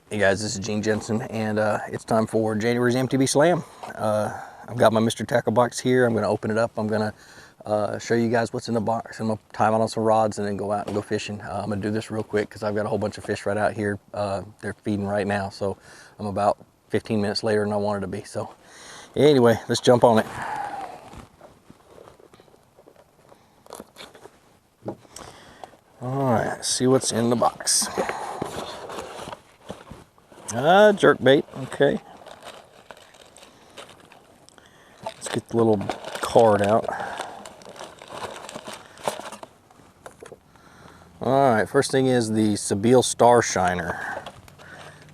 Hey guys, this is Gene Jensen, and it's time for January's MTB Slam. I've got my Mr. Tackle box here. I'm going to open it up. I'm going to show you guys what's in the box. I'm going to tie it on some rods and then go out and go fishing. I'm going to do this real quick because I've got a whole bunch of fish right out here. They're feeding right now, so I'm about 15 minutes later than I wanted to be. So anyway, let's jump on it. All right, let's see what's in the box. Jerk bait, okay. Let's get the little card out. All right, first thing is the Sebile Star Shiner.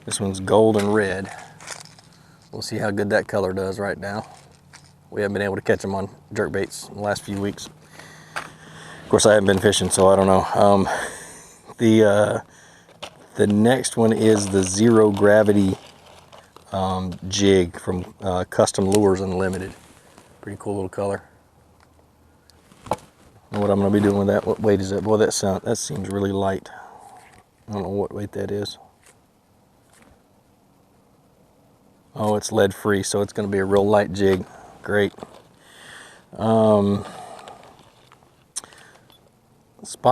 This one's gold and red. We'll see how good that color does right now. We haven't been able to catch them on jerk baits in the last few weeks. Of course, I haven't been fishing, so I don't know. The next one is the Zero Gravity jig from Custom Lures Unlimited. Pretty cool little color. And what I'm going to be doing with that, what weight is that? Boy, that seems really light. I don't know what weight that is. Oh, it's lead free, so it's going to be a real light jig. Great. Spot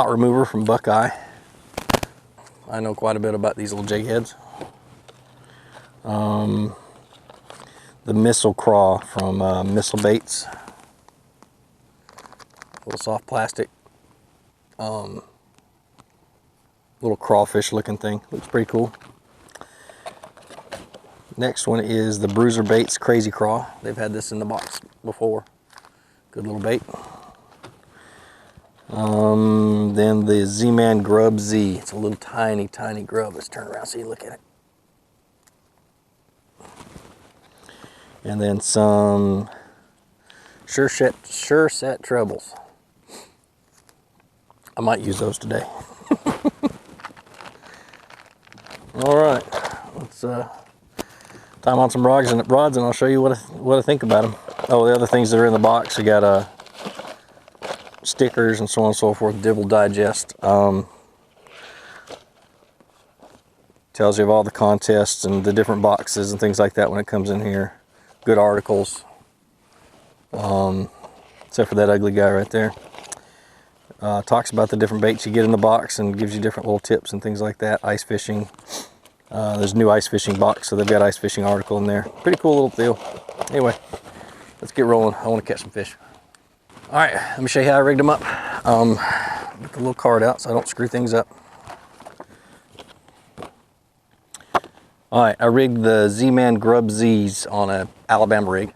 remover from Buckeye. I know quite a bit about these little jig heads. The Missile Craw from Missile Baits. Little soft plastic. Little crawfish looking thing. Looks pretty cool. Next one is the Bruiser Baits Crazy Craw. They've had this in the box before. Good little bait. Then the Z-Man Grub Z. It's a little tiny grub. Let's turn around so you look at it. And then some Sure Set trebles. I might use those today. All right, let's tie them on some rods and I'll show you what I think about them. Oh, the other things that are in the box, I got stickers and so on and so forth. Dibble Digest tells you of all the contests and the different boxes and things like that when it comes in here. Good articles, except for that ugly guy right there. Talks about the different baits you get in the box and gives you different little tips and things like that. Ice fishing. There's a new ice fishing box, so they've got ice fishing article in there. Pretty cool little deal. Anyway, let's get rolling. I want to catch some fish. All right, let me show you how I rigged them up. Get the little card out so I don't screw things up. All right, I rigged the Z-Man Grub Z's on a Alabama rig.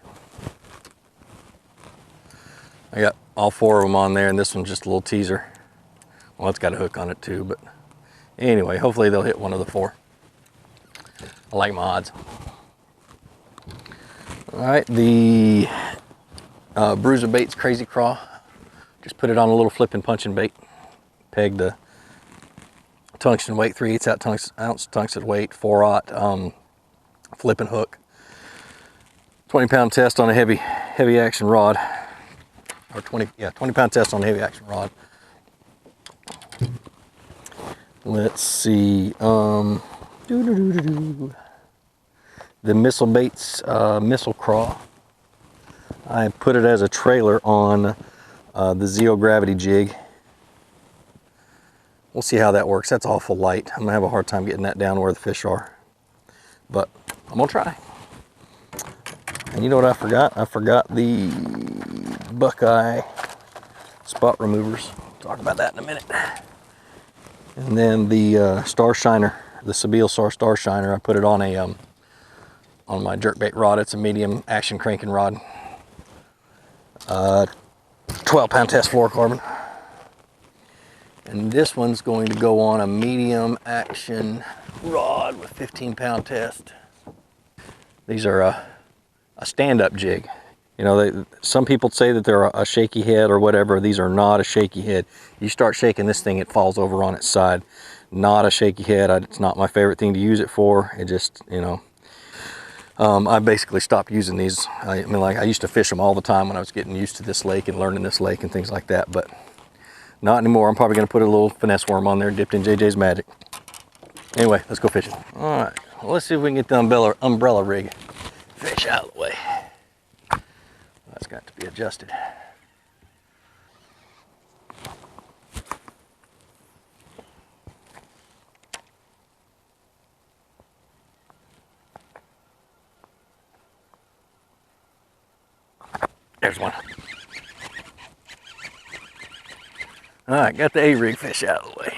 I got all 4 of them on there, and this one's just a little teaser. Well, it's got a hook on it too, but anyway, hopefully they'll hit one of the 4. I like my odds. All right, the Bruiser Baits Crazy Craw. Just put it on a little flipping punching bait. Pegged the tungsten weight, 3/8 ounce tungsten weight, 4/0 flipping hook. 20-pound test on a heavy action rod. Or 20-pound test on a heavy action rod. Let's see. The Missile Baits Missile Craw. I put it as a trailer on the Zero Gravity jig. We'll see how that works. That's awful light. I'm gonna have a hard time getting that down where the fish are, but I'm gonna try. And you know what I forgot? I forgot the Buckeye spot removers. Talk about that in a minute. And then the Star Shiner, the Sebile Star Shiner. I put it on a on my jerkbait rod. It's a medium action cranking rod. 12-pound test fluorocarbon. And this one's going to go on a medium action rod with 15-pound test. These are a stand-up jig. You know, some people say that they're a shaky head or whatever. These are not a shaky head. You start shaking this thing, it falls over on its side. Not a shaky head. It's not my favorite thing to use it for. It just, you know, I basically stopped using these. I mean, like, I used to fish them all the time when I was getting used to this lake and learning this lake and things like that, but not anymore. I'm probably going to put a little finesse worm on there dipped in JJ's Magic. Anyway, let's go fishing. All right, Well, let's see if we can get the umbrella rig fish out of the way. That's got to be adjusted. There's one. All right, got the A-rig fish out of the way.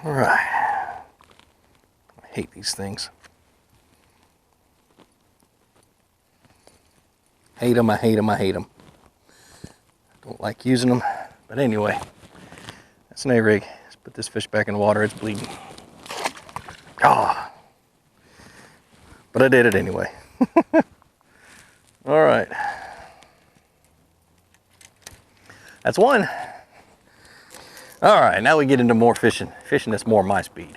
All right. I hate these things. Hate them, I hate them, I hate them. Don't like using them, but anyway, that's an A-rig. Let's put this fish back in the water, it's bleeding. Ah, but I did it anyway. All right. That's one. All right, now we get into more fishing. Fishing that's more my speed.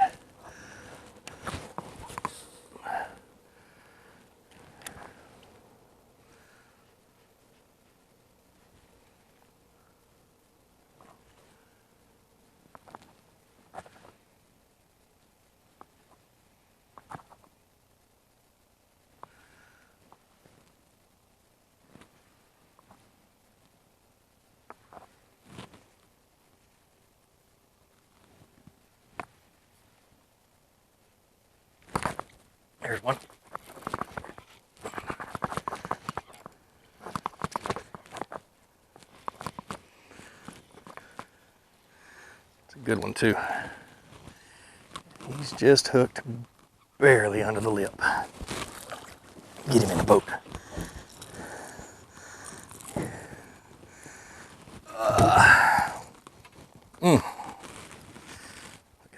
There's one. It's a good one too. He's just hooked barely under the lip. Get him in the boat. Look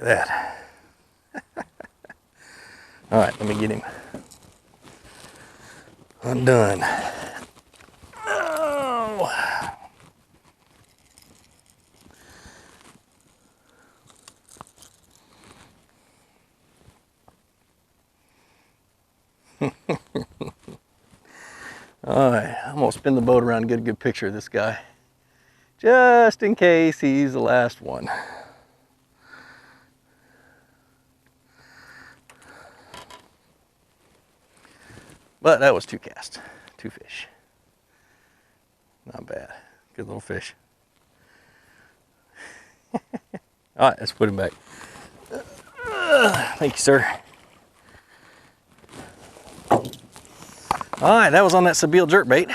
at that. All right, let me get him undone. Oh. All right, I'm gonna spin the boat around and get a good picture of this guy, just in case he's the last one. But that was 2 casts, 2 fish. Not bad. Good little fish. All right, let's put him back. Thank you, sir. All right, that was on that Sabile jerkbait.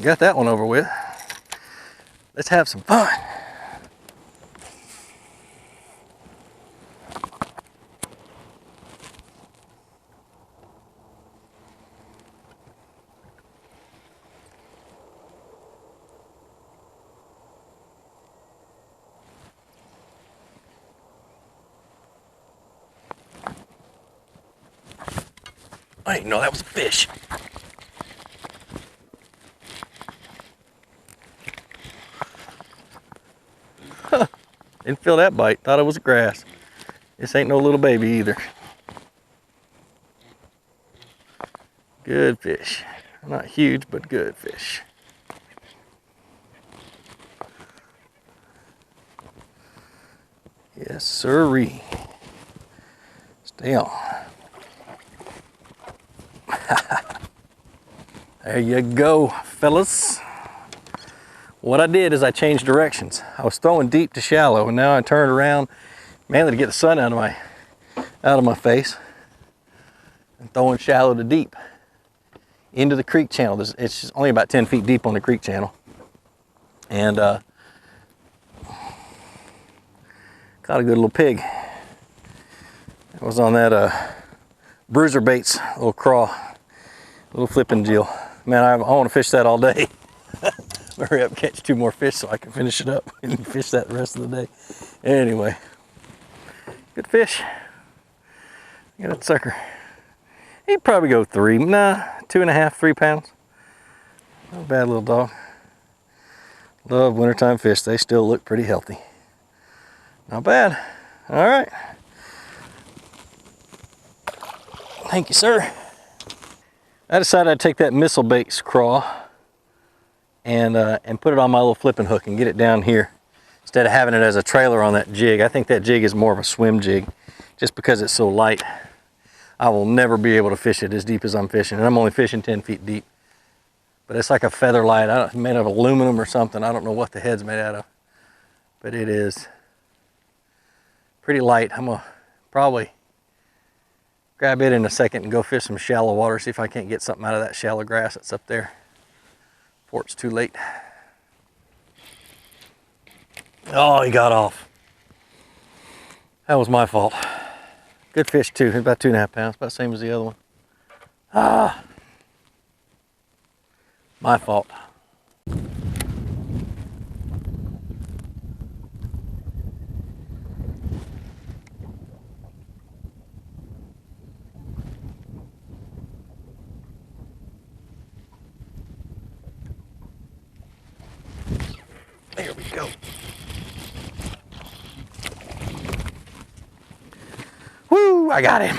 Got that one over with. Let's have some fun. I didn't know that was a fish. Didn't feel that bite. Thought it was grass. This ain't no little baby either. Good fish. Not huge, but good fish. Yes, sirree. Stay on. There you go, fellas. What I did is I changed directions. I was throwing deep to shallow, and now I turned around mainly to get the sun out of my face, and throwing shallow to deep into the creek channel. It's just only about 10 feet deep on the creek channel, and caught a good little pig. It was on that bruiser baits, little craw, little flipping deal. Man, I want to fish that all day. Hurry up, catch 2 more fish so I can finish it up and fish that the rest of the day. Anyway, good fish. Look at that sucker. He'd probably go 3, 2.5, 3 pounds. Not a bad little dog. Love wintertime fish. They still look pretty healthy. Not bad. All right. Thank you, sir. I decided I'd take that missile baits craw and put it on my little flipping hook and get it down here instead of having it as a trailer on that jig. I think that jig is more of a swim jig just because it's so light. I will never be able to fish it as deep as I'm fishing, and I'm only fishing 10 feet deep. But it's like a feather light. It's made of aluminum or something. I don't know what the head's made out of, but it is pretty light. I'm gonna probably grab it in a second and go fish some shallow water, see if I can't get something out of that shallow grass that's up there before it's too late. Oh, he got off. That was my fault. Good fish too, about 2.5 pounds, about the same as the other one. Ah, my fault. There we go. Woo, I got him.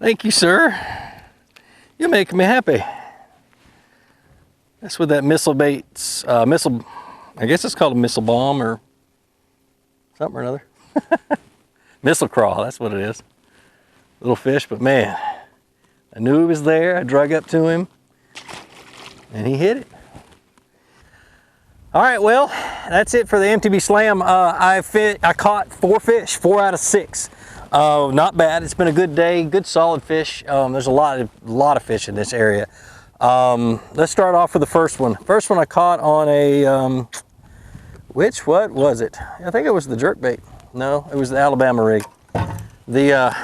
Thank you, sir. You're making me happy. That's with that missile baits, I guess it's called a missile bomb or something or another. Missile craw, that's what it is. Little fish, but man, I knew he was there. I drug up to him and he hit it. All right, well, that's it for the MTB Slam. I caught 4 fish, 4 out of 6. Not bad. It's been a good day, good solid fish. There's a lot of fish in this area. Let's start off with the first one. First one I caught on a, what was it? I think it was the jerkbait. No, it was the Alabama rig. The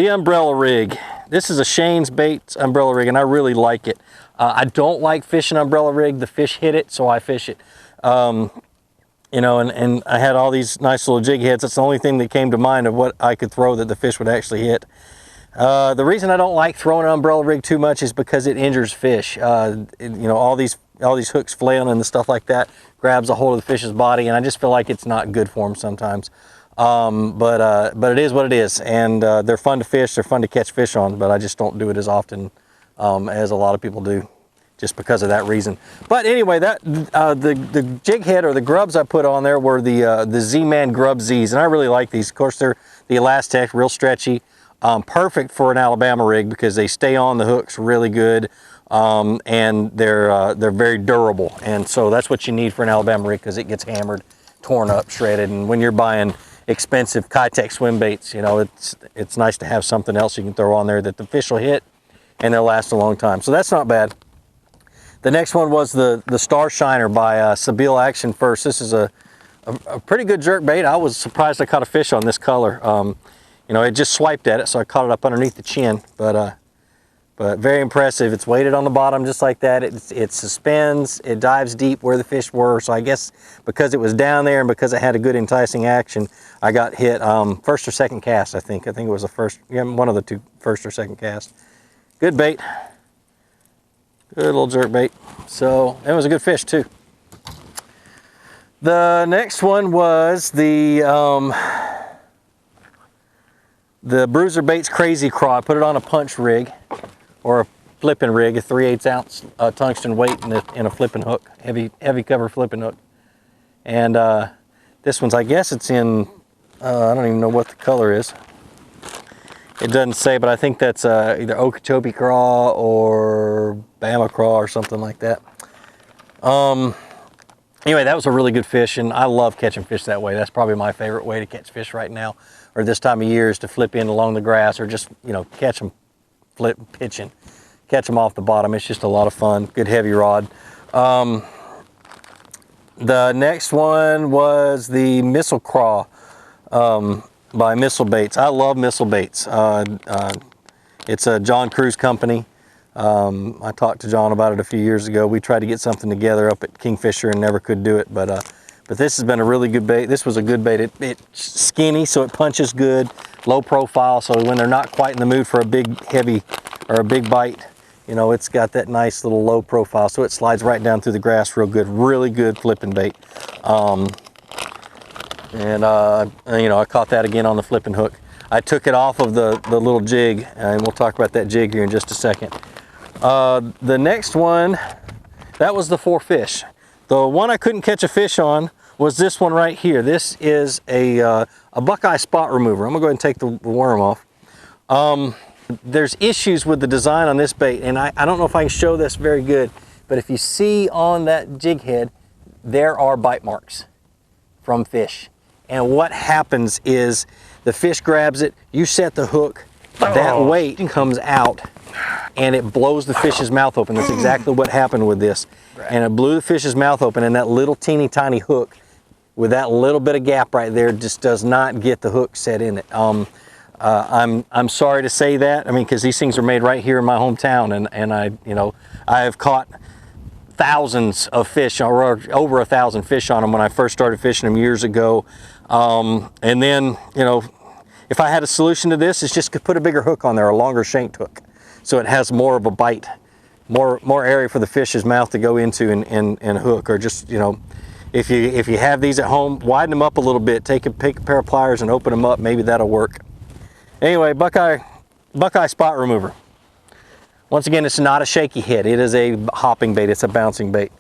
umbrella rig. This is a Shane's Baits umbrella rig, and I really like it. I don't like fishing umbrella rig. The fish hit it, so I fish it. You know, and I had all these nice little jig heads. That's the only thing that came to mind of what I could throw that the fish would actually hit. The reason I don't like throwing an umbrella rig too much is because it injures fish. You know, all these hooks flailing and the stuff like that grabs a hold of the fish's body, and I just feel like it's not good for them sometimes. But it is what it is, and they're fun to fish. They're fun to catch fish on, but I just don't do it as often as a lot of people do, just because of that reason. But anyway, that the jig head or the grubs I put on there were the Z-Man Grub Z's, and I really like these. Of course, they're the Elastec, real stretchy, perfect for an Alabama rig because they stay on the hooks really good, and they're very durable. And so that's what you need for an Alabama rig because it gets hammered, torn up, shredded. And when you're buying expensive Kitech swim baits, you know, it's nice to have something else you can throw on there that the fish will hit and they'll last a long time. So that's not bad. The next one was the Star Shiner by Sabile Action First. This is a pretty good jerk bait. I was surprised I caught a fish on this color. You know, it just swiped at it, so I caught it up underneath the chin. But very impressive. It's weighted on the bottom just like that. It suspends, it dives deep where the fish were. So I guess because it was down there and because it had a good enticing action, I got hit first or second cast, I think. I think it was the first, yeah, one of the two, first or second cast. Good bait. Good little jerk bait. So it was a good fish too. The next one was the Bruiser Baits Crazy Craw. I put it on a punch rig or a flipping rig, a 3/8 ounce tungsten weight in a flipping hook, heavy cover flipping hook. And this one's, I guess it's in, I don't even know what the color is. It doesn't say, but I think that's either Okeechobee craw or Bama craw or something like that. Anyway, that was a really good fish, and I love catching fish that way. That's probably my favorite way to catch fish right now, or this time of year, is to flip in along the grass, or just, you know, catch them pitching, catch them off the bottom. It's just a lot of fun. Good heavy rod. The next one was the Missile Craw by Missile Baits. I love Missile Baits. It's a John Cruz company. I talked to John about it a few years ago. We tried to get something together up at Kingfisher and never could do it, but this has been a really good bait. This was a good bait. It's skinny, so it punches good, low profile, so when they're not quite in the mood for a big heavy or a big bite, you know, it's got that nice little low profile, so it slides right down through the grass real good. Really good flipping bait. You know, I caught that again on the flipping hook. I took it off of the little jig, and we'll talk about that jig here in just a second. The next one, that was the 4 fish. The one I couldn't catch a fish on was this one right here. This is a Buckeye spot remover. I'm gonna go ahead and take the worm off. There's issues with the design on this bait, and I don't know if I can show this very good, but if you see on that jig head, there are bite marks from fish. And what happens is the fish grabs it, you set the hook, that weight comes out and it blows the fish's mouth open. That's exactly what happened with this. Right. And it blew the fish's mouth open, and that little teeny tiny hook with that little bit of gap right there just does not get the hook set in it. I'm sorry to say that. I mean, because these things are made right here in my hometown, and I have caught thousands of fish, or over 1,000 fish on them when I first started fishing them years ago. And then, if I had a solution to this, it's just to put a bigger hook on there, a longer shanked hook, so it has more of a bite, more area for the fish's mouth to go into and hook. Or just, if you have these at home, widen them up a little bit, take a pair of pliers and open them up, maybe that'll work. Anyway, Buckeye spot remover. Once again, it's not a shaky head. It is a hopping bait. It's a bouncing bait,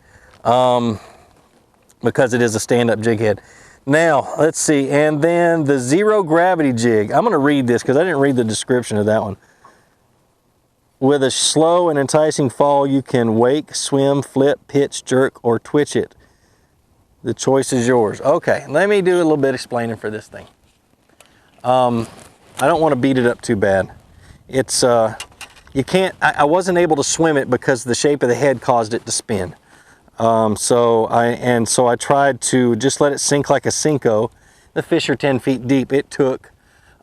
because it is a stand-up jig head. Now, let's see, and then the zero gravity jig. I'm gonna read this because I didn't read the description of that one. With a slow and enticing fall, you can wake, swim, flip, pitch, jerk, or twitch it. The choice is yours. Okay, let me do a little bit explaining for this thing. I don't want to beat it up too bad. It's, you can't, I wasn't able to swim it because the shape of the head caused it to spin. So I tried to just let it sink like a Cinco. The fish are 10 feet deep. It took,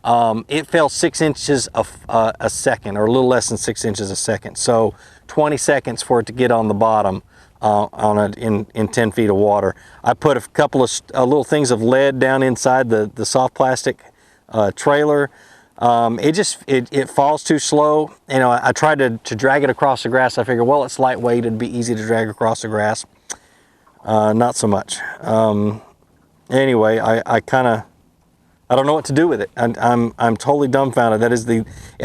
it fell 6 inches a second, or a little less than 6 inches a second. So 20 seconds for it to get on the bottom in 10 feet of water. I put a couple of little things of lead down inside the soft plastic trailer. It falls too slow. I tried to drag it across the grass. I figured, well, it's lightweight, it'd be easy to drag across the grass. Not so much. Anyway, I don't know what to do with it. I'm totally dumbfounded. That is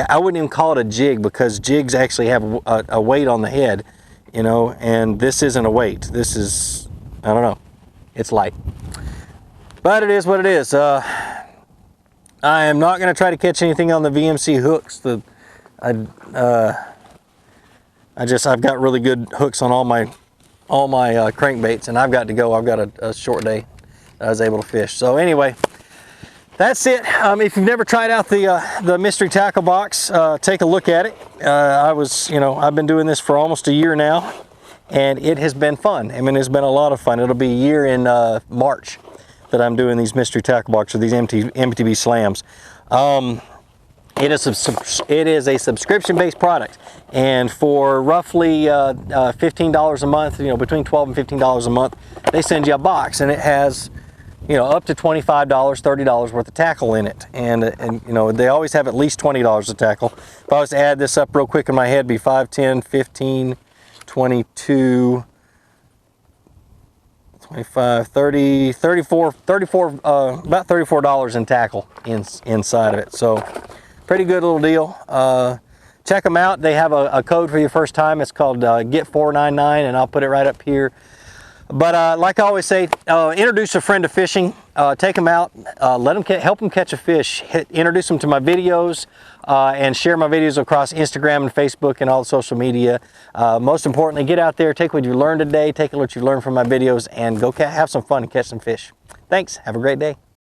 I wouldn't even call it a jig, because jigs actually have a weight on the head, and this isn't a weight. This is, I don't know, it's light. But it is what it is. I am not going to try to catch anything on the VMC hooks. I've got really good hooks on all my crankbaits, and I've got to go. I've got a short day that I was able to fish. So anyway, that's it. If you've never tried out the mystery tackle box, take a look at it. I've been doing this for almost a year now, and it has been fun. I mean, it's been a lot of fun. It'll be a year in March that I'm doing these mystery tackle boxes, or these MTB slams. It is a subscription-based product, and for roughly $15 a month, between $12 and $15 a month, they send you a box, and it has, up to $25, $30 worth of tackle in it, and they always have at least $20 of tackle. If I was to add this up real quick in my head, it'd be 5, 10, 15, 22. 25, 30, 34, about $34 in tackle inside of it. So pretty good little deal. Check them out. They have a code for your first time. It's called GET499, and I'll put it right up here. But like I always say, introduce a friend to fishing. Take them out, help them catch a fish. Introduce them to my videos, and share my videos across Instagram and Facebook and all the social media. Most importantly, get out there, take what you learned today, take what you learned from my videos, and go have some fun and catch some fish. Thanks. Have a great day.